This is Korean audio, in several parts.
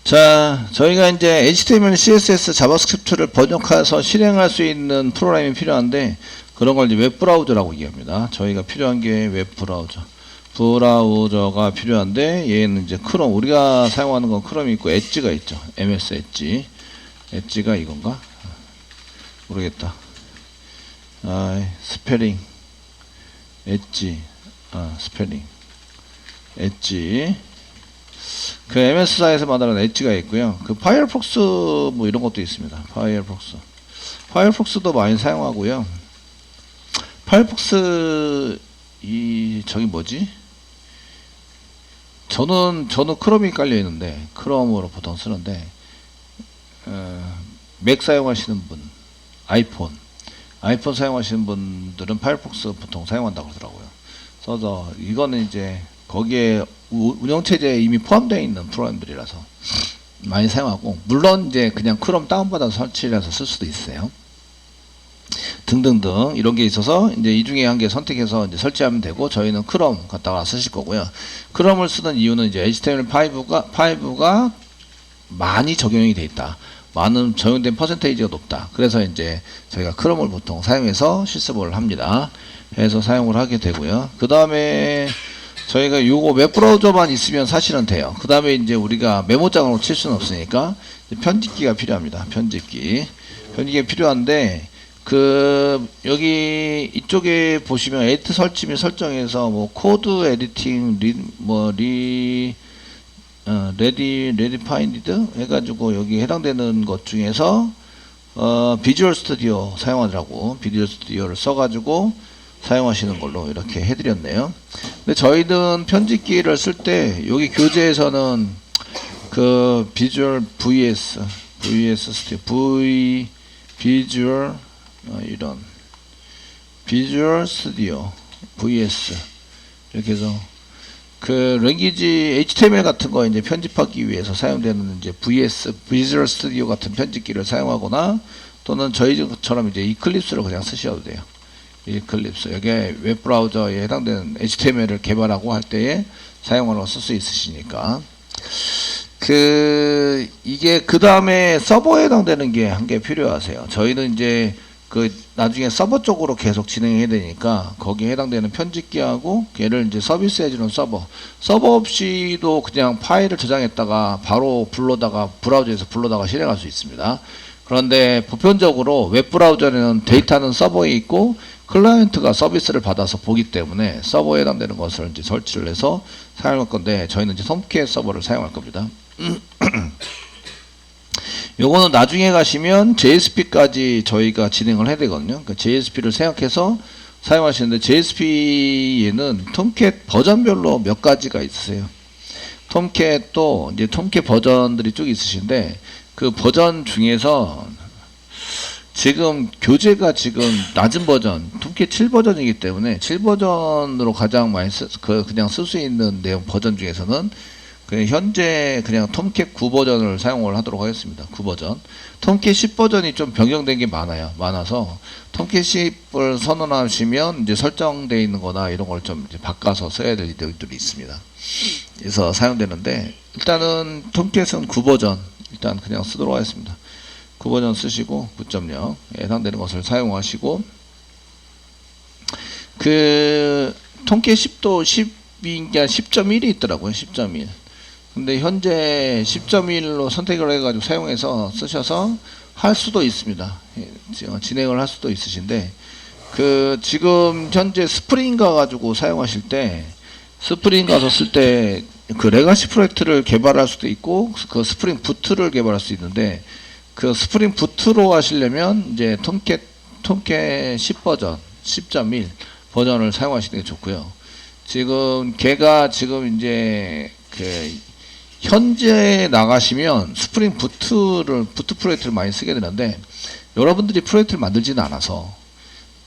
자, 저희가 이제 HTML, CSS, 자바스크립트를 번역해서 실행할 수 있는 프로그램이 필요한데 그런 걸 이제 웹브라우저라고 얘기합니다. 저희가 필요한 게 웹브라우저. 브라우저가 필요한데 얘는 이제 크롬, 우리가 사용하는 건 크롬이 있고 엣지가 있죠. MS 엣지. 엣지가 이건가? 모르겠다. 스페링. 엣지. 스페링. 엣지. 그 MS사에서 만드는 엣지가 있고요. 그 파이어폭스 뭐 이런 것도 있습니다. 파이어폭스도 많이 사용하고요. 파이어폭스 저기 뭐지? 저는 크롬이 깔려 있는데 크롬으로 보통 쓰는데 맥 사용하시는 분, 아이폰 사용하시는 분들은 파이어폭스 보통 사용한다고 그러더라고요. 그래서 이거는 이제 거기에 운영체제에 이미 포함되어 있는 프로그램들이라서 많이 사용하고, 물론 이제 그냥 크롬 다운받아서 설치해서 쓸 수도 있어요. 등등등 이런 게 있어서 이제 이 중에 한 개 선택해서 이제 설치하면 되고, 저희는 크롬 갖다가 쓰실 거고요. 크롬을 쓰는 이유는 이제 HTML5가 많이 적용이 돼 있다. 많은 적용된 퍼센테이지가 높다. 그래서 이제 저희가 크롬을 보통 사용해서 실습을 합니다. 해서 사용을 하게 되고요. 그 다음에 저희가 요거 웹브라우저만 있으면 사실은 돼요. 그 다음에 이제 우리가 메모장으로 칠 수는 없으니까 편집기가 필요합니다. 편집기가 필요한데, 여기 이쪽에 보시면 에디트 설치 및 설정에서 뭐 코드 에디팅, 레디 파인디드 해가지고 여기 해당되는 것 중에서 비주얼 스튜디오 사용하더라고. 비주얼 스튜디오를 써가지고 사용하시는 걸로 이렇게 해드렸네요. 근데 저희는 편집기를 쓸 때 여기 교재에서는 그 비주얼 VS 스튜디오 비주얼 이런 비주얼 스튜디오 VS 이렇게 해서 그 랭귀지 HTML 같은 거 이제 편집하기 위해서 사용되는 이제 비주얼 스튜디오 같은 편집기를 사용하거나, 또는 저희처럼 이제 이클립스를 그냥 쓰셔도 돼요. 이클립스, 여기에 웹브라우저에 해당되는 HTML을 개발하고 할 때에 사용하라고 쓸 수 있으시니까. 이게 그 다음에 서버에 해당되는 게 한 개 필요하세요. 저희는 이제 나중에 서버 쪽으로 계속 진행해야 되니까 거기에 해당되는 편집기하고 걔를 이제 서비스해주는 서버 없이도 그냥 파일을 저장했다가 바로 브라우저에서 불러다가 실행할 수 있습니다. 그런데 보편적으로 웹브라우저는 데이터는 서버에 있고 클라이언트가 서비스를 받아서 보기 때문에 서버에 해당되는 것을 이제 설치를 해서 사용할 건데, 저희는 이제 톰캣 서버를 사용할 겁니다. 요거는 나중에 가시면 JSP까지 저희가 진행을 해야 되거든요. 그러니까 JSP를 생각해서 사용하시는데, JSP에는 톰캣 버전별로 몇 가지가 있으세요. 톰캣도 이제 톰캣 버전들이 쭉 있으신데, 그 버전 중에서 지금 교재가 지금 낮은 버전, 톰캣 7버전이기 때문에 7버전으로 가장 많이 그냥 쓸 수 있는 내용 버전 중에서는 현재 그냥 톰캣 9버전을 사용을 하도록 하겠습니다. 9버전. 톰캣 10버전이 좀 변경된 게 많아서 톰캣 10을 선언하시면 이제 설정되어 있는 거나 이런 걸 좀 바꿔서 써야 될 일들이 있습니다. 그래서 사용되는데, 일단은 톰캣은 9버전 일단 그냥 쓰도록 하겠습니다. 9버전 쓰시고 9.0 해당되는 것을 사용하시고, 톰캣 10도 10이 10.1이 있더라고요. 10.1. 근데 현재 10.1로 선택을 해가지고 사용해서 쓰셔서 할 수도 있습니다. 진행을 할 수도 있으신데, 지금 현재 스프링 가가지고 사용하실 때, 스프링 가서 쓸 때 레가시 프로젝트를 개발할 수도 있고 스프링 부트를 개발할 수 있는데, 스프링 부트로 하시려면 이제 톰캣 10버전 10.1 버전을 사용하시는 게 좋고요. 걔가 지금 이제 현재 나가시면 스프링 부트 프로젝트를 많이 쓰게 되는데, 여러분들이 프로젝트를 만들지는 않아서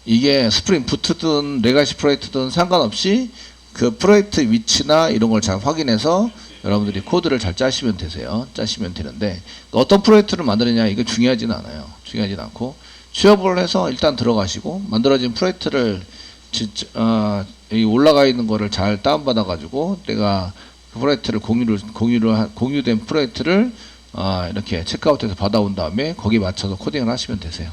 이게 스프링 부트든 레가시 프로젝트든 상관없이 그 프로젝트 위치나 이런 걸 잘 확인해서 여러분들이 코드를 잘 짜시면 되는데, 어떤 프로젝트를 만드느냐 이거 중요하진 않고 취업을 해서 일단 들어가시고 만들어진 프로젝트를 여기 올라가 있는 거를 잘 다운받아 가지고 내가 프로젝트를 공유된 프로젝트를 이렇게 체크아웃해서 받아온 다음에 거기에 맞춰서 코딩을 하시면 되세요.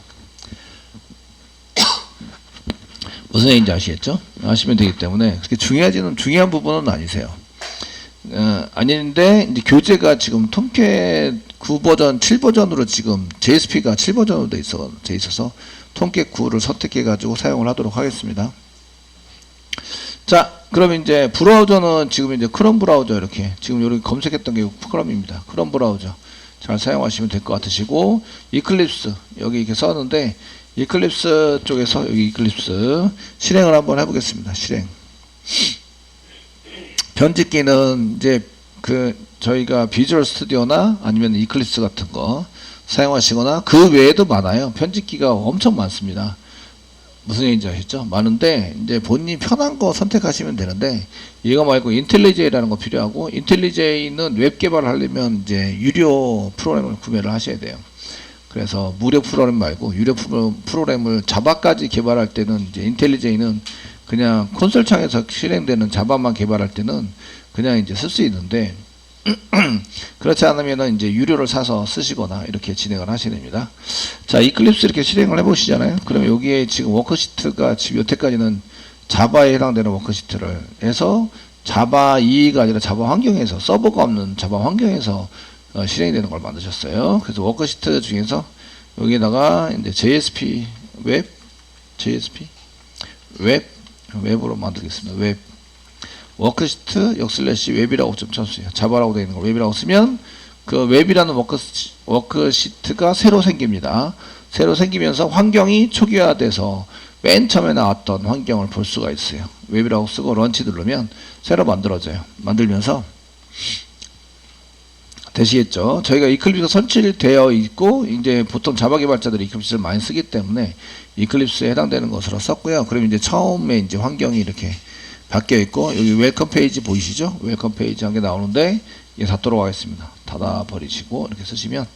무슨 얘기인지 아시겠죠? 아시면 되기 때문에 그렇게 중요한 부분은 아니세요. 아닌데 이제 교재가 지금 톰캣 9버전 7버전으로 지금 JSP가 7버전으로 돼 있어서 톰캣 9를 선택해 가지고 사용을 하도록 하겠습니다. 자, 그럼 이제 브라우저는 지금 이제 크롬 브라우저 이렇게 지금 여기 검색했던 게 크롬입니다. 크롬 브라우저 잘 사용하시면 될 것 같으시고, 이클립스 여기 이렇게 썼는데 이클립스 쪽에서 여기 이클립스 실행을 한번 해보겠습니다. 실행. 편집기는 이제 저희가 비주얼 스튜디오나 아니면 이클립스 같은 거 사용하시거나 그 외에도 많아요. 편집기가 엄청 많습니다. 무슨 얘기인지 아시죠? 많은데 이제 본인이 편한 거 선택하시면 되는데, 이거 말고 인텔리제이라는 거 필요하고, 인텔리제이는 웹 개발을 하려면 이제 유료 프로그램을 구매를 하셔야 돼요. 그래서 무료 프로그램 말고 유료 프로그램을 자바까지 개발할 때는 이제 인텔리제이는 그냥 콘솔 창에서 실행되는 자바만 개발할 때는 그냥 이제 쓸 수 있는데, 그렇지 않으면은 이제 유료를 사서 쓰시거나 이렇게 진행을 하셔야 됩니다. 자, 이클립스 이렇게 실행을 해보시잖아요. 그러면 여기에 지금 워크시트가 지금 여태까지는 자바에 해당되는 워크시트를 해서 자바 2가 아니라 자바 환경에서, 서버가 없는 자바 환경에서 실행이 되는 걸 만드셨어요. 그래서 워크시트 중에서 여기다가 이제 JSP 웹으로 만들겠습니다. 웹 워크시트 역슬래시 웹이라고 좀 쳐주세요. 자바라고 되어 있는 걸 웹이라고 쓰면 그 웹이라는 워크시트가 새로 생깁니다. 새로 생기면서 환경이 초기화돼서 맨 처음에 나왔던 환경을 볼 수가 있어요. 웹이라고 쓰고 런치 누르면 새로 만들어져요. 만들면서 되시겠죠? 저희가 이클립스가 설치되어 있고, 이제 보통 자바 개발자들이 이클립스를 많이 쓰기 때문에 이클립스에 해당되는 것으로 썼고요. 그럼 이제 처음에 이제 환경이 이렇게 바뀌어 있고, 여기 웰컴 페이지 보이시죠? 웰컴 페이지 한 개 나오는데, 이게 닫도록 하겠습니다. 닫아 버리시고, 이렇게 쓰시면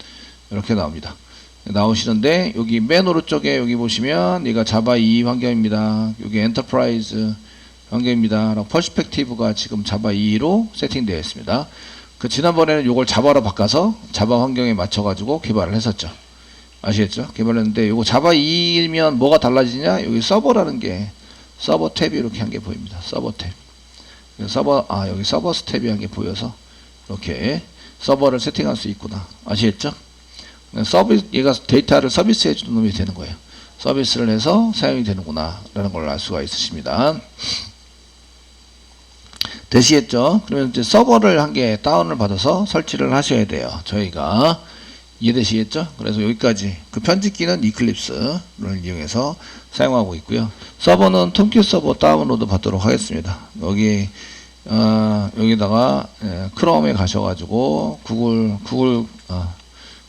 이렇게 나옵니다. 나오시는데, 여기 맨 오른쪽에 여기 보시면, 얘가 자바 2 환경입니다. 여기 엔터프라이즈 환경입니다. 퍼스펙티브가 지금 자바 2로 세팅되어 있습니다. 지난번에는 이걸 자바로 바꿔서 자바 환경에 맞춰가지고 개발을 했었죠. 아시겠죠? 개발했는데, 요거 자바 2면 뭐가 달라지냐? 여기 서버라는 게, 서버 탭이 이렇게 한 개 보입니다. 서버 탭. 여기 서버 스텝이 한 개 보여서, 이렇게 서버를 세팅할 수 있구나. 아시겠죠? 얘가 데이터를 서비스 해주는 놈이 되는 거예요. 서비스를 해서 사용이 되는구나. 라는 걸 알 수가 있으십니다. 되시겠죠? 그러면 이제 서버를 한 개 다운을 받아서 설치를 하셔야 돼요. 저희가. 이해되시겠죠? 그래서 여기까지 그 편집기는 이클립스를 이용해서 사용하고 있고요. 서버는 톰캣 서버 다운로드 받도록 하겠습니다. 여기다가 크롬에 가셔가지고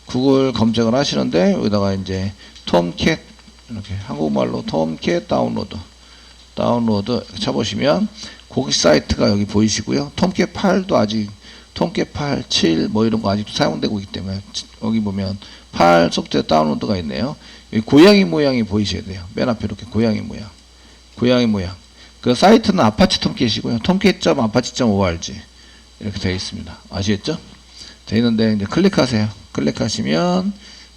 구글 검색을 하시는데, 여기다가 이제 톰캣, 이렇게 한국말로 톰캣 다운로드 쳐보시면 고객 사이트가 여기 보이시고요. 톰캣 8도 아직 톰캣 8, 7 뭐 이런 거 아직도 사용되고 있기 때문에 여기 보면 8 소프트웨어 다운로드가 있네요. 여기 고양이 모양이 보이셔야 돼요. 맨 앞에 이렇게 고양이 모양. 그 사이트는 아파치 톰캣이고요. 톰캣.apache.org 이렇게 되어 있습니다. 아시겠죠? 되어 있는데 이제 클릭하세요. 클릭하시면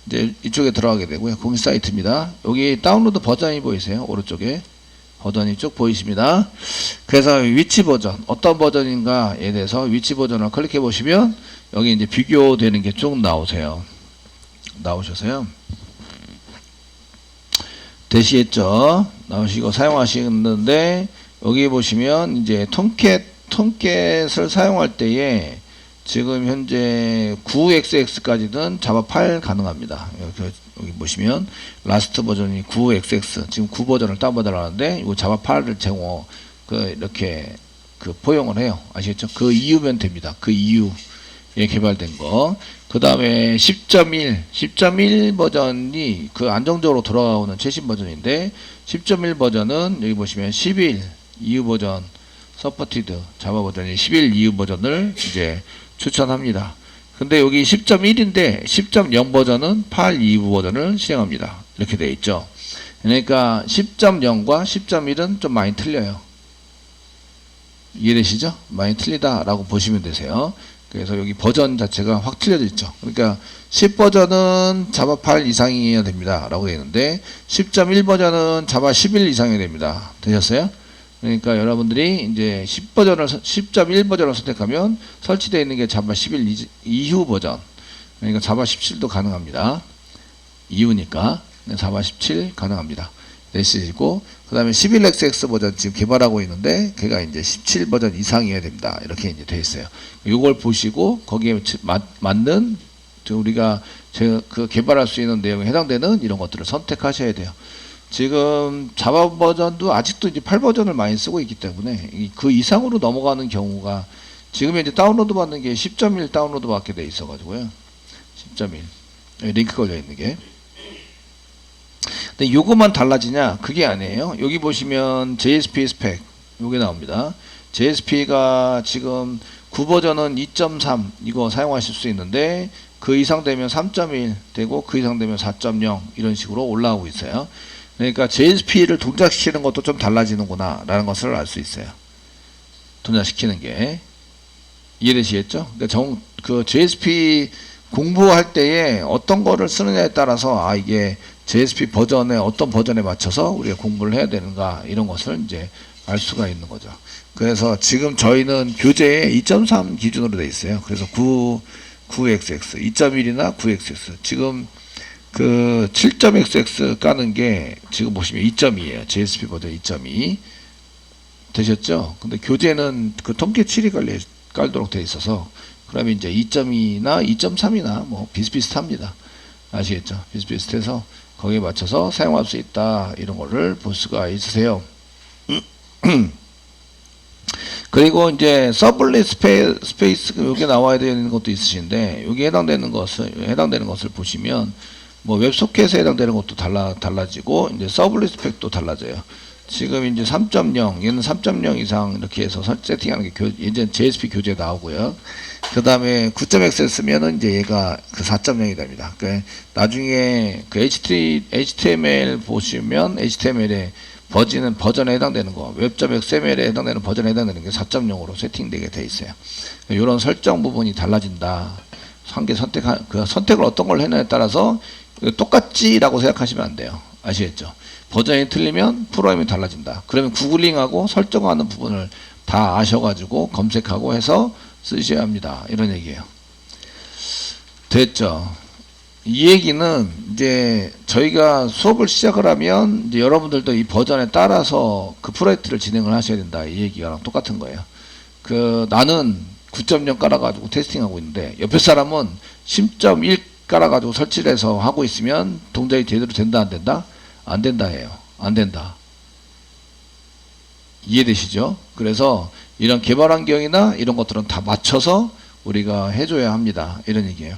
이제 이쪽에 들어가게 되고요. 공식 사이트입니다. 여기 다운로드 버전이 보이세요? 오른쪽에 버전이 쭉 보이십니다. 그래서 위치 버전, 어떤 버전인가에 대해서 위치 버전을 클릭해 보시면 여기 이제 비교되는 게 쭉 나오셔서요. 되시겠죠? 나오시고 사용하시는데, 여기 보시면 이제 톰캣을 사용할 때에 지금 현재 9xx까지는 자바 8 가능합니다. 여기 보시면 라스트 버전이 9xx, 지금 9 버전을 다운받으라는데 이거 자바 8을 이렇게 포용을 해요. 아시겠죠? 그 이유면 됩니다. 그 이유에 개발된 거. 그 다음에 10.1 버전이 안정적으로 돌아오는 최신 버전인데, 10.1 버전은 여기 보시면 11 이후 버전 서포티드 자바 버전이 11 이후 버전을 이제 추천합니다. 근데 여기 10.1인데 10.0 버전은 8 이후 버전을 실행합니다. 이렇게 되어 있죠. 그러니까 10.0과 10.1은 좀 많이 틀려요. 이해되시죠? 많이 틀리다라고 보시면 되세요. 그래서 여기 버전 자체가 확 틀려져 있죠. 그러니까 10 버전은 자바 8 이상이어야 됩니다. 라고 되어 있는데 10.1 버전은 자바 11 이상이어야 됩니다. 되셨어요? 그러니까 여러분들이 이제 10.1 버전을 선택하면 설치되어 있는 게 자바 11 이후 버전. 그러니까 자바 17도 가능합니다. 이후니까 자바 17 가능합니다. 되시고, 그 다음에 11XX 버전 지금 개발하고 있는데 걔가 이제 17 버전 이상이어야 됩니다. 이렇게 이제 돼 있어요. 이걸 보시고 거기에 맞는 우리가 그 개발할 수 있는 내용에 해당되는 이런 것들을 선택하셔야 돼요. 지금 자바 버전도 아직도 이제 8 버전을 많이 쓰고 있기 때문에 그 이상으로 넘어가는 경우가 지금 이제 다운로드 받는 게 10.1 다운로드 받게 돼 있어 가지고요. 10.1 링크 걸려 있는 게. 근데 요것만 달라지냐? 그게 아니에요. 여기 보시면 JSP 스펙 요게 나옵니다. JSP가 지금 9 버전은 2.3 이거 사용하실 수 있는데 그 이상 되면 3.1 되고 그 이상 되면 4.0 이런 식으로 올라오고 있어요. 그러니까 JSP를 동작시키는 것도 좀 달라지는구나 라는 것을 알 수 있어요. 동작시키는 게 이해되시겠죠? 그러니까 그 JSP 공부할 때에 어떤 거를 쓰느냐에 따라서 이게 JSP 버전에 어떤 버전에 맞춰서 우리가 공부를 해야 되는가 이런 것을 이제 알 수가 있는 거죠. 그래서 지금 저희는 교재에 2.3 기준으로 돼 있어요. 그래서 9XX 2.1이나 9XX 지금 그 7.XX 까는 게 지금 보시면 2.2예요. JSP 버전 2.2 되셨죠? 근데 교재는 그 톰캣 7이 깔도록 돼 있어서 그러면 이제 2.2나 2.3이나 뭐 비슷비슷합니다. 아시겠죠? 비슷비슷해서 거기에 맞춰서 사용할 수 있다 이런 거를 볼 수가 있으세요. 그리고 이제 서블릿 스페이스 여기 나와야 되는 것도 있으신데 여기 해당되는 것을 보시면 뭐 웹소켓에 해당되는 것도 달라지고 이제 서블릿 스펙도 달라져요. 지금 이제 3.0 얘는 3.0 이상 이렇게 해서 세팅하는 게 예전 JSP 교재에 나오고요. 그 다음에 9.x 쓰면은 이제 얘가 그 4.0이 됩니다. 그러니까 나중에 그 HTML 보시면 HTML의 버전에 해당되는 거, 웹.xml에 해당되는 버전에 해당되는 게 4.0으로 세팅되게 돼 있어요. 이런 설정 부분이 달라진다. 그 선택을 어떤 걸 했냐에 따라서 똑같지라고 생각하시면 안 돼요. 아시겠죠? 버전이 틀리면 프로그램이 달라진다. 그러면 구글링하고 설정하는 부분을 다 아셔가지고 검색하고 해서 쓰셔야 합니다. 이런 얘기예요. 됐죠? 이 얘기는 이제 저희가 수업을 시작을 하면 이제 여러분들도 이 버전에 따라서 그 프로젝트를 진행을 하셔야 된다. 이 얘기랑 똑같은 거예요. 나는 9.0 깔아가지고 테스팅하고 있는데 옆에 사람은 10.1 깔아가지고 설치를 해서 하고 있으면 동작이 제대로 된다 안 된다? 안 된다 해요. 안 된다. 이해되시죠? 그래서 이런 개발 환경이나 이런 것들은 다 맞춰서 우리가 해줘야 합니다. 이런 얘기예요.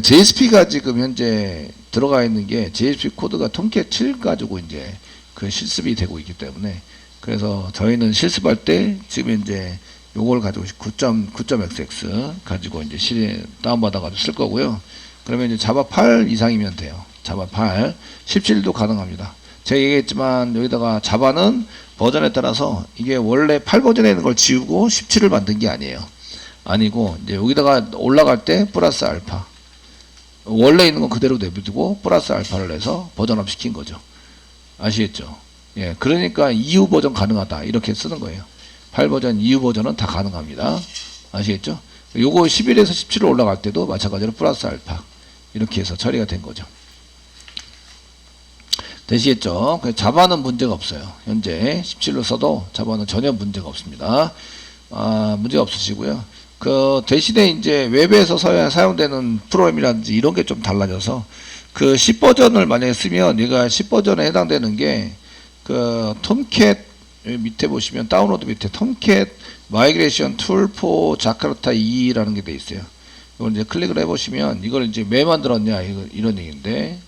JSP가 지금 현재 들어가 있는 게 JSP 코드가 톰캣 7 가지고 이제 그 실습이 되고 있기 때문에 그래서 저희는 실습할 때 지금 이제 요걸 가지고 9.xx 가지고 이제 다운받아 가지고 쓸 거고요. 그러면 이제 자바 8 이상이면 돼요. 자바 8 17도 가능합니다. 제가 얘기했지만 여기다가 자바는 버전에 따라서 이게 원래 8 버전에 있는 걸 지우고 17을 만든 게 아니에요. 아니고 이제 여기다가 올라갈 때 플러스 알파 원래 있는 건 그대로 내비두고 플러스 알파를 해서 버전업 시킨 거죠. 아시겠죠? 예, 그러니까 이후 버전 가능하다 이렇게 쓰는 거예요. 8 버전 이후 버전은 다 가능합니다. 아시겠죠? 요거 11에서 17로 올라갈 때도 마찬가지로 플러스 알파 이렇게 해서 처리가 된 거죠. 되시겠죠? 자바는 문제가 없어요. 현재 17로 써도 자바는 전혀 문제가 없습니다. 문제가 없으시고요. 그 대신에 이제 웹에서 사용되는 프로그램이라든지 이런 게 좀 달라져서 그 10 버전을 만약에 쓰면 얘가 10 버전에 해당되는 게 그 톰캣 밑에 보시면 다운로드 밑에 톰캣 마이그레이션 툴 포 자카르타 2라는 게 돼 있어요. 이걸 이제 클릭을 해보시면 이걸 이제 왜 만들었냐 이런 얘기인데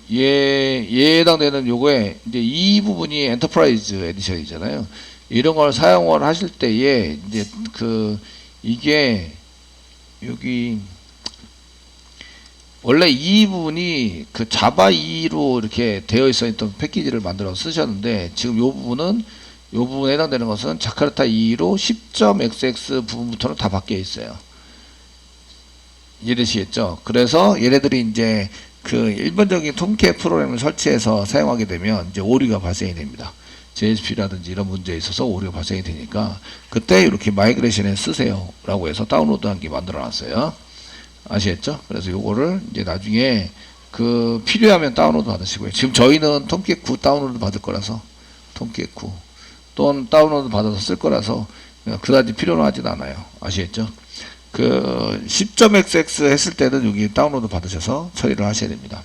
얘에 해당되는 요거에 이제 이 부분이 엔터프라이즈 에디션이잖아요. 이런 걸 사용을 하실 때에 이제 이게 여기 원래 이 부분이 그 자바 2로 이렇게 되어 있었던 패키지를 만들어 쓰셨는데 지금 요 부분은 부분에 해당되는 것은 자카르타 2로 10.xx 부분부터는 다 바뀌어 있어요. 이해되시겠죠? 그래서 얘네들이 이제 그 일반적인 통계 프로그램을 설치해서 사용하게 되면 이제 오류가 발생이 됩니다. JSP라든지 이런 문제에 있어서 오류가 발생이 되니까 그때 이렇게 마이그레이션에 쓰세요 라고 해서 다운로드한 게 만들어 놨어요. 아시겠죠? 그래서 요거를 이제 나중에 그 필요하면 다운로드 받으시고요. 지금 저희는 톰캣 9 다운로드 받을 거라서 톰캣 9 또는 다운로드 받아서 쓸 거라서 그다지 필요는 하진 않아요. 아시겠죠? 그 10.xx 했을 때는 여기 다운로드 받으셔서 처리를 하셔야 됩니다.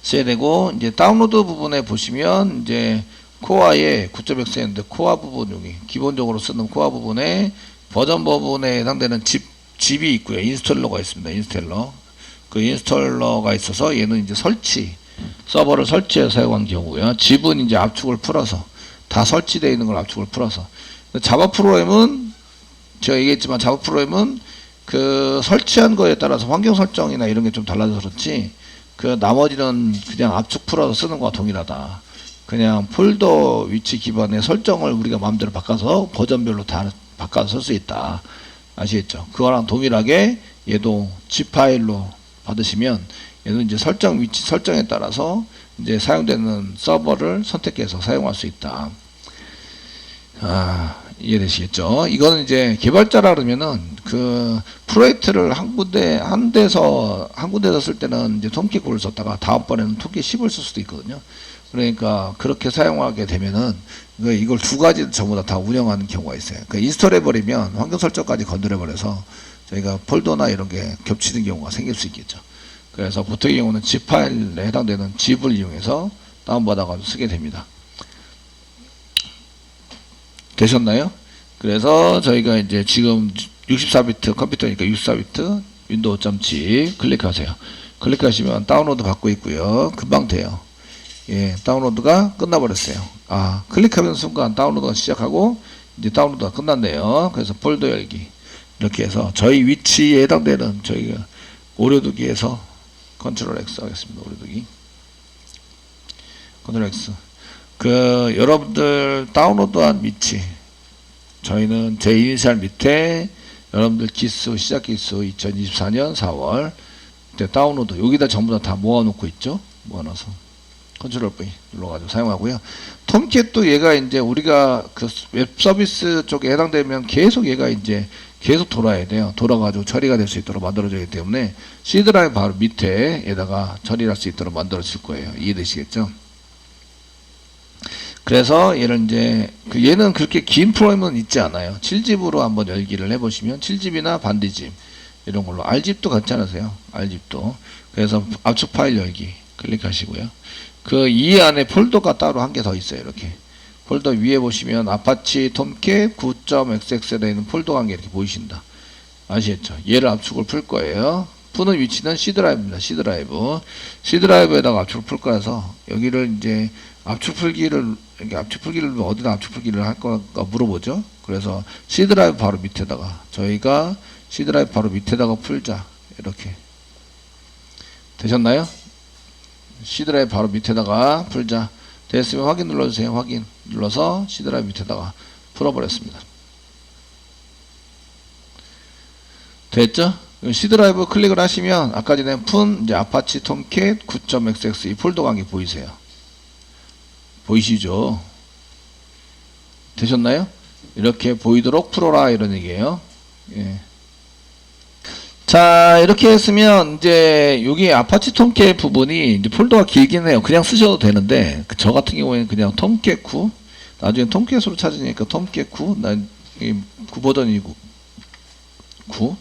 써야 되고 이제 다운로드 부분에 보시면 이제 코어에 9.x 했는데 코어 부분 여기 기본적으로 쓰는 코어 부분에 버전 부분에 해당되는 집이 있고요. 인스톨러가 있습니다. 인스톨러. 그 인스톨러가 있어서 얘는 이제 서버를 설치해서 사용한 경우고요. 집은 이제 압축을 풀어서 다 설치되어 있는 걸 압축을 풀어서. 자바 프로그램은 제가 얘기했지만 자바 프로그램은 그 설치한 거에 따라서 환경 설정이나 이런 게 좀 달라져서 그렇지 그 나머지는 그냥 압축 풀어서 쓰는 거와 동일하다. 그냥 폴더 위치 기반의 설정을 우리가 마음대로 바꿔서 버전별로 다 바꿔서 쓸 수 있다. 아시겠죠? 그거랑 동일하게 얘도 zip 파일로 받으시면 얘는 이제 위치 설정에 따라서 이제 사용되는 서버를 선택해서 사용할 수 있다. 이해되시겠죠? 이거는 이제 개발자라 그러면은 그 프로젝트를 한 군데서 쓸 때는 이제 톰캣 9를 썼다가 다음번에는 톰캣 10을 쓸 수도 있거든요. 그러니까 그렇게 사용하게 되면은 이걸 두 가지 전부 다 운영하는 경우가 있어요. 그러니까 인스톨 해버리면 환경 설정까지 건드려버려서 저희가 폴더나 이런 게 겹치는 경우가 생길 수 있겠죠. 그래서 보통의 경우는 zip 파일에 해당되는 zip을 이용해서 다운받아가지고 쓰게 됩니다. 되셨나요? 그래서 저희가 이제 지금 64비트 컴퓨터니까 64비트 윈도우 .zip 클릭하세요. 클릭하시면 다운로드 받고 있고요. 금방 돼요. 예, 다운로드가 끝나버렸어요. 클릭하는 순간 다운로드가 시작하고 이제 다운로드가 끝났네요. 그래서 폴더 열기 이렇게 해서 저희 위치에 해당되는 저희가 오려두기에서 컨트롤 X 하겠습니다. 오려두기 컨트롤 X 그 여러분들 다운로드한 위치 저희는 제 이니셜 밑에 여러분들 기수 시작 기수 2024년 4월 때 다운로드 여기다 전부 다 모아놓고 있죠. 모아놔서 컨트롤 V 눌러가지고 사용하고요. 톰캣도 얘가 이제 우리가 그 웹 서비스 쪽에 해당되면 계속 얘가 이제 계속 돌아야 돼요. 돌아가지고 처리가 될 수 있도록 만들어져야 되기 때문에 C 드라이브 바로 밑에에다가 처리할 수 있도록 만들어질 거예요. 이해되시겠죠? 그래서 얘를 이제 얘는 그렇게 긴 프로그램은 있지 않아요. 7집으로 한번 열기를 해보시면 7집이나 반디집 이런 걸로 R집도 괜찮으세요. R집도 그래서 압축 파일 열기 클릭하시고요. 그 이 안에 폴더가 따로 한 개 더 있어요. 이렇게 폴더 위에 보시면 아파치 톰캣 9.xx에 있는 폴더가 한 개 이렇게 보이신다. 아시겠죠? 얘를 압축을 풀 거예요. 푸는 위치는 C 드라이브입니다. C 드라이브. C 드라이브에다가 압축을 풀 거라서 여기를 이제 압축 풀기를 어디다 압축 풀기를 할 건가 물어보죠. 그래서 C 드라이브 바로 밑에다가 저희가 C 드라이브 바로 밑에다가 풀자 이렇게 되셨나요? C 드라이브 바로 밑에다가 풀자 됐으면 확인 눌러주세요. 확인 눌러서 C 드라이브 밑에다가 풀어버렸습니다. 됐죠? C 드라이브 클릭을 하시면 아까 전에 푼 이제 아파치 톰캣 9.xx 이 폴더 관계 보이세요? 보이시죠? 되셨나요? 이렇게 보이도록 풀어라 이런 얘기예요. 예. 자 이렇게 했으면 이제 여기 아파치 톰캣 부분이 이제 폴더가 길긴 해요. 그냥 쓰셔도 되는데 저 같은 경우에는 그냥 톰캣 9 나중에 톰캣으로 찾으니까 톰캣 9 9 버전이고 9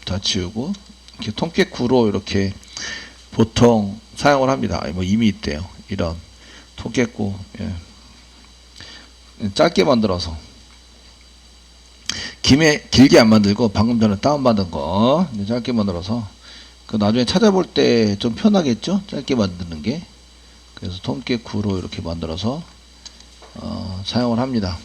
다 지우고 이렇게 톰캣 9로 이렇게 보통 사용을 합니다. 뭐 이미 있대요. 이런 톰캣 9 예. 짧게 만들어서 길게 안 만들고 방금 전에 다운받은 거 짧게 만들어서 그 나중에 찾아볼 때 좀 편하겠죠? 짧게 만드는 게. 그래서 톰캣 9로 이렇게 만들어서 사용을 합니다.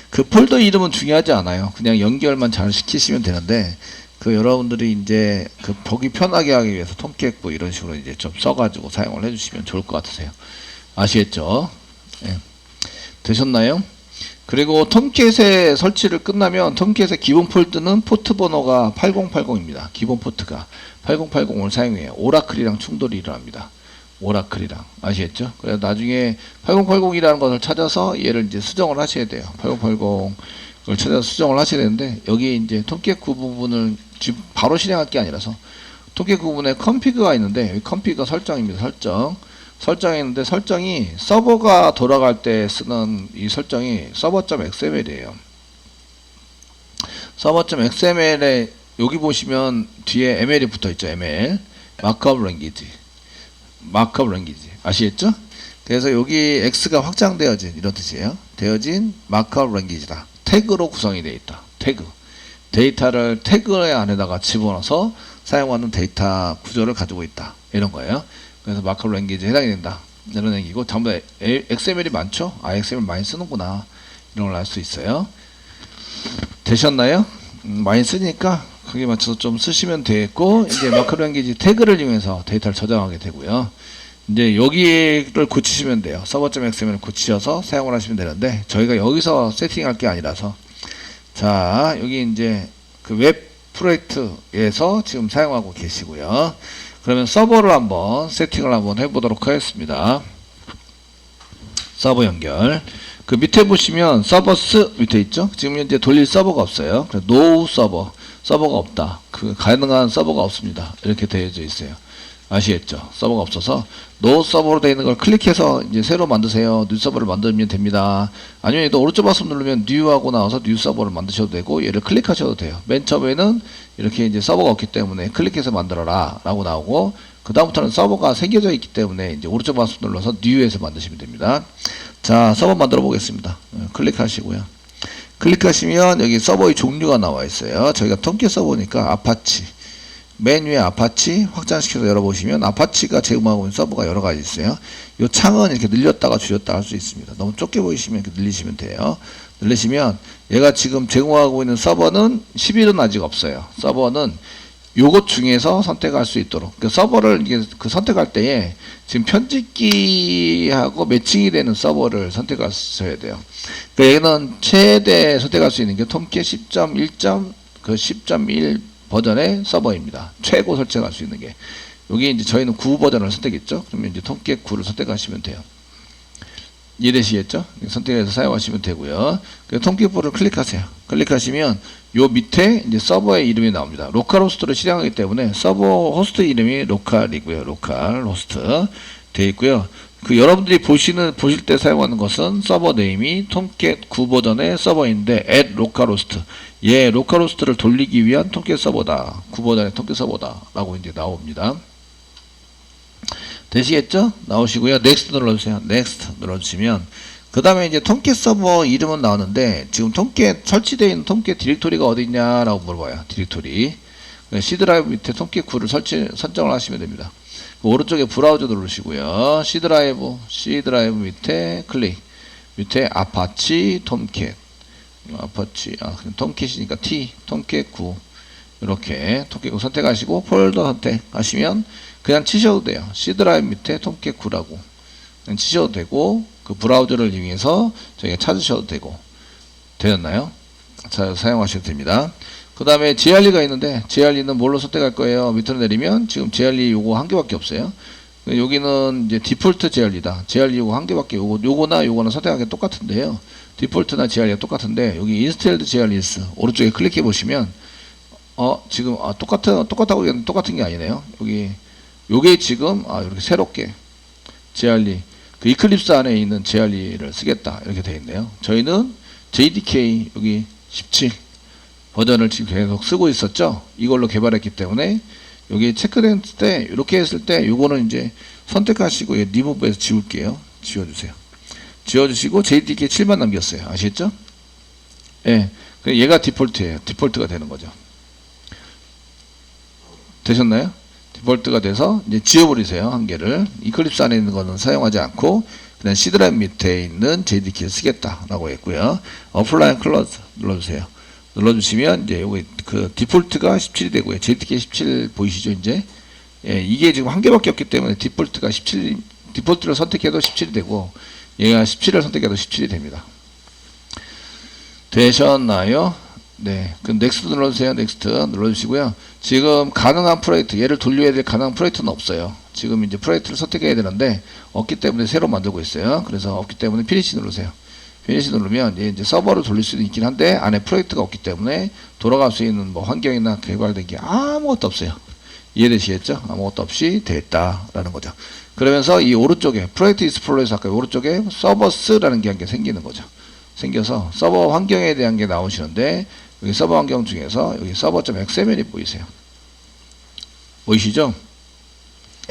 그 폴더 이름은 중요하지 않아요. 그냥 연결만 잘 시키시면 되는데 그 여러분들이 이제 그 보기 편하게 하기 위해서 톰캣 9 이런 식으로 이제 좀 써가지고 사용을 해주시면 좋을 것 같으세요. 아시겠죠? 예. 되셨나요? 그리고 톰캣의 설치를 끝나면 톰캣의 기본 폴드는 포트 번호가 8080입니다. 기본 포트가 8080을 사용해요. 오라클이랑 충돌이 일어납니다. 오라클이랑 아시겠죠? 그래서 나중에 8080이라는 것을 찾아서 얘를 이제 수정을 하셔야 돼요. 8080을 찾아서 수정을 하셔야 되는데 여기 이제 톰캣 9 부분을 지금 바로 실행할 게 아니라서 톰캣 9 부분에 컴피그가 있는데 여기 컴피그 설정입니다. 설정이 있는데 설정이 서버가 돌아갈 때 쓰는 이 설정이 server.xml이에요. server.xml에 여기 보시면 뒤에 ml이 붙어 있죠. ml 마크업 랭귀지 아시겠죠? 그래서 여기 x가 확장되어진 이런 뜻이에요. 되어진 마크업 랭귀지다. 태그로 구성이 되어 있다. 태그 데이터를 태그 안에다가 집어넣어서 사용하는 데이터 구조를 가지고 있다. 이런 거예요. 그래서 마크업 랭귀지에 해당이 된다. 이런 얘기고 전부 다 XML이 많죠? 아, XML 많이 쓰는구나. 이런 걸 알 수 있어요. 되셨나요? 많이 쓰니까 거기에 맞춰서 좀 쓰시면 되겠고, 이제 마크업 랭귀지 태그를 이용해서 데이터를 저장하게 되고요. 이제 여기를 고치시면 돼요. server.xml을 고치셔서 사용을 하시면 되는데 저희가 여기서 세팅할 게 아니라서, 자, 여기 이제 그 웹 프로젝트에서 지금 사용하고 계시고요. 그러면 서버를 한번 세팅을 한번 해보도록 하겠습니다. 서버 연결. 그 밑에 보시면 서버스 밑에 있죠? 지금 현재 돌릴 서버가 없어요. 노 서버가 없다. 그 가능한 서버가 없습니다. 이렇게 되어져 있어요. 아시겠죠? 서버가 없어서 노 서버로 되어 있는 걸 클릭해서 이제 새로 만드세요. 뉴 서버를 만들면 됩니다. 아니면 또 오른쪽 버튼 누르면 뉴하고 나와서 뉴 서버를 만드셔도 되고, 얘를 클릭하셔도 돼요. 맨 처음에는 이렇게 이제 서버가 없기 때문에 클릭해서 만들어라 라고 나오고, 그 다음부터는 서버가 새겨져 있기 때문에 이제 오른쪽 버튼 눌러서 뉴에서 만드시면 됩니다. 자, 서버 만들어 보겠습니다. 클릭하시고요. 클릭하시면 여기 서버의 종류가 나와 있어요. 저희가 톰캣 서버니까 아파치, 맨 위에 아파치 확장시켜서 열어보시면 아파치가 제공하고 있는 서버가 여러 가지 있어요. 이 창은 이렇게 늘렸다가 줄였다 할 수 있습니다. 너무 좁게 보이시면 이렇게 늘리시면 돼요. 늘리시면 얘가 지금 제공하고 있는 서버는 10일은 아직 없어요. 서버는 요것 중에서 선택할 수 있도록, 그 서버를 이게 그 선택할 때에 지금 편집기하고 매칭이 되는 서버를 선택하셔야 돼요. 그 얘는 최대 선택할 수 있는 게 톰캣 10.1 버전의 서버입니다. 최고 설정할 수 있는 게. 여기 이제 저희는 9 버전을 선택했죠. 그러면 이제 톰캣 9를 선택하시면 돼요. 이해되시겠죠? 선택해서 사용하시면 되고요. 톰캣 9를 클릭하세요. 클릭하시면 요 밑에 이제 서버의 이름이 나옵니다. 로컬 호스트를 실행하기 때문에 서버 호스트 이름이 로컬이고요. 로컬 호스트 되어 있고요. 그 여러분들이 보실 때 사용하는 것은 서버 네임이 톰캣 9 버전의 서버인데 at localhost, 예, 로컬호스트를 돌리기 위한 톰캣 서버다. 9 버전의 톰캣 서버다 라고 이제 나옵니다. 되시겠죠? 나오시고요. 넥스트 눌러주세요. 넥스트 눌러주시면 그 다음에 이제 톰캣 서버 이름은 나오는데, 지금 톰캣 설치되어 있는 톰캣 디렉토리가 어디 있냐라고 물어봐요. 디렉토리 C 드라이브 밑에 톰캣 9를 설정을 하시면 됩니다. 오른쪽에 브라우저 누르시고요. C 드라이브 밑에 클릭, 밑에 아파치 톰캣, 아파치, 그냥 톰캣이니까 T, 톰캣 9, 이렇게 톰캣 9 선택하시고 폴더 선택하시면 그냥 치셔도 돼요. C 드라이브 밑에 톰캣 9라고 그냥 치셔도 되고, 그 브라우저를 이용해서 저희가 찾으셔도 되고. 되었나요? 자, 사용하셔도 됩니다. 그 다음에 JRE가 있는데, JRE는 뭘로 선택할 거예요? 밑으로 내리면 지금 JRE 요거 한 개밖에 없어요. 여기는 이제 디폴트 JRE다. JRE 요거 한 개밖에, 요거나 선택하기 똑같은데요. 디폴트나 JRE가 똑같은데, 여기 인스텔드 JREs 오른쪽에 클릭해 보시면 지금 똑같은 게 아니네요. 요게 지금 이렇게 새롭게 JRE, 그 이클립스 안에 있는 JRE를 쓰겠다 이렇게 되어 있네요. 저희는 JDK 여기 17 버전을 지금 계속 쓰고 있었죠. 이걸로 개발했기 때문에 여기 체크된 때 이렇게 했을 때 요거는 이제 선택하시고 리무브에서 지울게요. 지워주세요. 지워주시고 JDK 7만 남겼어요. 아시겠죠? 예. 얘가 디폴트예요. 디폴트가 되는 거죠. 되셨나요? 디폴트가 돼서 이제 지워버리세요. 한 개를. 이클립스 안에 있는 거는 사용하지 않고 그냥 C 드라이브 밑에 있는 JDK를 쓰겠다라고 했고요. 어플라이 클로즈 눌러주세요. 눌러주시면 이제 여기 그 디폴트가 17이 되고요. JDK 17 보이시죠? 이제 예, 이게 지금 한 개밖에 없기 때문에 디폴트가 17 디폴트를 선택해도 17이 되고 얘가 17을 선택해도 17이 됩니다. 되셨나요? 네. 그럼 넥스트 눌러주세요. 넥스트 눌러주시고요. 지금 가능한 프로젝트, 얘를 돌려야 될 가능한 프로젝트는 없어요. 지금 이제 프로젝트를 선택해야 되는데 없기 때문에 새로 만들고 있어요. 그래서 없기 때문에 피니시 누르세요. 피니시 누르면 이제 서버를 돌릴 수는 있긴 한데 안에 프로젝트가 없기 때문에 돌아갈 수 있는 뭐 환경이나 개발된 게 아무것도 없어요. 이해되시겠죠? 아무것도 없이 됐다라는 거죠. 그러면서 이 오른쪽에 프로젝트 익스플로러에서 아까 오른쪽에 서버스라는 게 한 개 생기는 거죠. 생겨서 서버 환경에 대한 게 나오시는데 여기 서버 환경 중에서 여기 서버.xml이 보이세요. 보이시죠?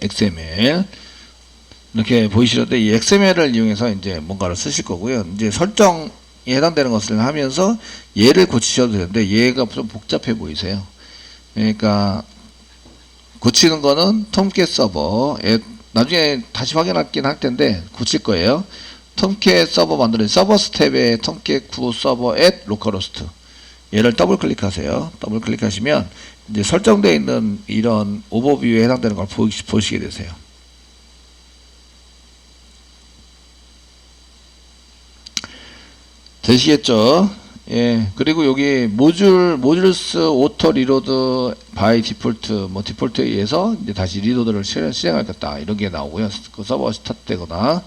XML 이렇게 보이시는데 이 XML을 이용해서 이제 뭔가를 쓰실 거고요. 이제 설정에 해당되는 것을 하면서 얘를 고치셔도 되는데 얘가 좀 복잡해 보이세요. 그러니까 고치는 거는 톰캣 서버 나중에 다시 확인하긴 할 텐데 고칠 거예요. 톰캣 서버 만드는 서버 스텝에 톰캣 9 서버 at localhost 얘를 더블 클릭하세요. 더블 클릭하시면 이제 설정되어 있는 이런 오버뷰에 해당되는 걸 보시게 되세요. 되시겠죠? 예. 그리고 여기 모듈스 오토 리로드 바이 디폴트 뭐 디폴트에 의해서 이제 다시 리로드를 실행하겠다 이런 게 나오고요. 그 서버 스타트 되거나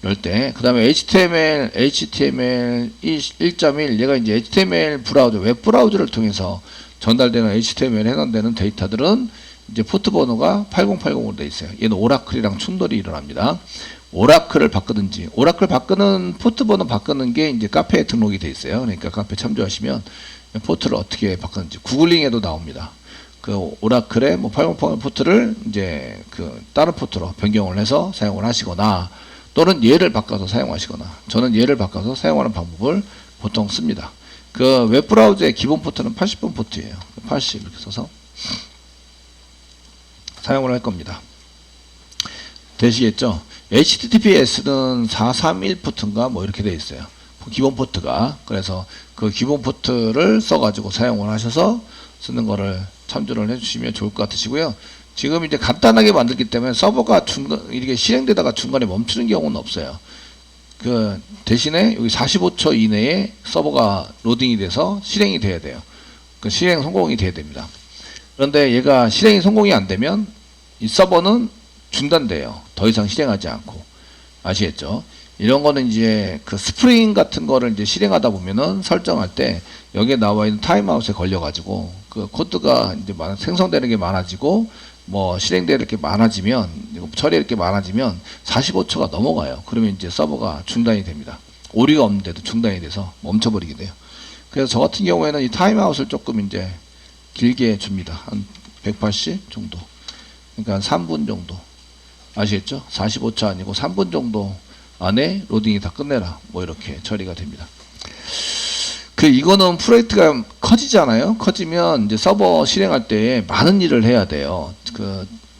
이럴 때. 그 다음에 HTML 1.1 얘가 이제 HTML 브라우저 웹 브라우저를 통해서 전달되는 HTML에 해당되는 데이터들은 이제 포트 번호가 8080으로 되어 있어요. 얘는 오라클이랑 충돌이 일어납니다. 오라클을 바꾸든지 오라클 바꾸는 포트 번호 바꾸는 게 이제 카페에 등록이 돼 있어요. 그러니까 카페 참조하시면 포트를 어떻게 바꾸는지 구글링에도 나옵니다. 그 오라클의 뭐 8080 포트를 이제 그 다른 포트로 변경을 해서 사용을 하시거나 또는 얘를 바꿔서 사용하시거나 저는 얘를 바꿔서 사용하는 방법을 보통 씁니다. 그 웹브라우저의 기본 포트는 80번 포트예요. 80 이렇게 써서 사용을 할 겁니다. 되시겠죠? HTTPS는 431 포트인가 뭐 이렇게 되어 있어요. 기본 포트가. 그래서 그 기본 포트를 써가지고 사용을 하셔서 쓰는 거를 참조를 해주시면 좋을 것 같으시고요. 지금 이제 간단하게 만들기 때문에 서버가 이렇게 실행되다가 중간에 멈추는 경우는 없어요. 그 대신에 여기 45초 이내에 서버가 로딩이 돼서 실행이 돼야 돼요. 그 실행 성공이 돼야 됩니다. 그런데 얘가 실행이 성공이 안 되면 이 서버는 중단돼요. 더 이상 실행하지 않고. 아시겠죠? 이런 거는 이제 그 스프링 같은 거를 이제 실행하다 보면은 설정할 때 여기에 나와 있는 타임아웃에 걸려가지고 그 코드가 이제 생성되는 게 많아지고 뭐 실행되는 게 많아지면 처리할 게 많아지면 45초가 넘어가요. 그러면 이제 서버가 중단이 됩니다. 오류가 없는데도 중단이 돼서 멈춰버리게 돼요. 그래서 저 같은 경우에는 이 타임아웃을 조금 이제 길게 줍니다. 한 180 정도. 그러니까 한 3분 정도. 아시겠죠? 45초 아니고 3분 정도 안에 로딩이 다 끝내라. 뭐 이렇게 처리가 됩니다. 이거는 프로젝트가 커지잖아요. 커지면 이제 서버 실행할 때 많은 일을 해야 돼요.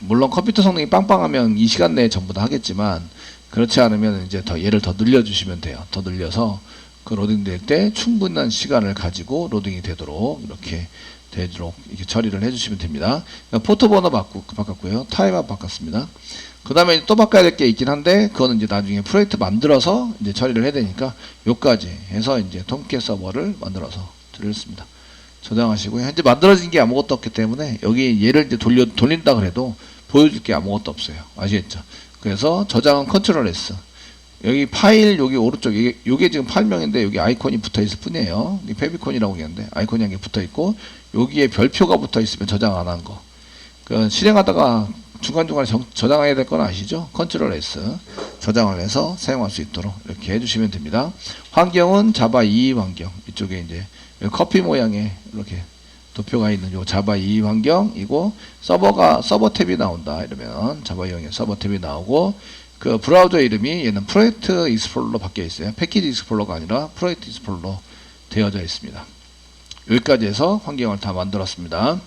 물론 컴퓨터 성능이 빵빵하면 이 시간 내에 전부 다 하겠지만 그렇지 않으면 이제 얘를 더 늘려주시면 돼요. 더 늘려서 그 로딩 될 때 충분한 시간을 가지고 로딩이 되도록 이렇게 처리를 해주시면 됩니다. 포트 번호 바꿨고요. 타임아웃 바꿨습니다. 그 다음에 또 바꿔야 될 게 있긴 한데 그거는 이제 나중에 프로젝트 만들어서 이제 처리를 해야 되니까 요까지 해서 이제 톰캣 서버를 만들어서 드렸습니다. 저장하시고요. 현재 만들어진 게 아무것도 없기 때문에 여기 얘를 이제 돌린다 그래도 보여줄 게 아무것도 없어요. 아시겠죠? 그래서 저장은 컨트롤 S. 여기 파일 여기 오른쪽에 요게 지금 파일명인데 여기 아이콘이 붙어 있을 뿐이에요. 페비콘이라고 얘기하는데 아이콘이 한 개 붙어 있고 여기에 별표가 붙어 있으면 저장 안 한 거. 실행하다가 중간중간에 저장해야 될 건 아시죠? 컨트롤 S 저장을 해서 사용할 수 있도록 이렇게 해주시면 됩니다. 환경은 자바 2 환경. 이쪽에 이제 커피 모양의 이렇게 도표가 있는 요 자바 2 환경이고 서버 탭이 나온다. 이러면 자바 이용의 서버 탭이 나오고 그 브라우저 이름이 얘는 프로젝트 익스플로러로 바뀌어 있어요. 패키지 익스플로러가 아니라 프로젝트 익스플로러로 되어져 있습니다. 여기까지 해서 환경을 다 만들었습니다.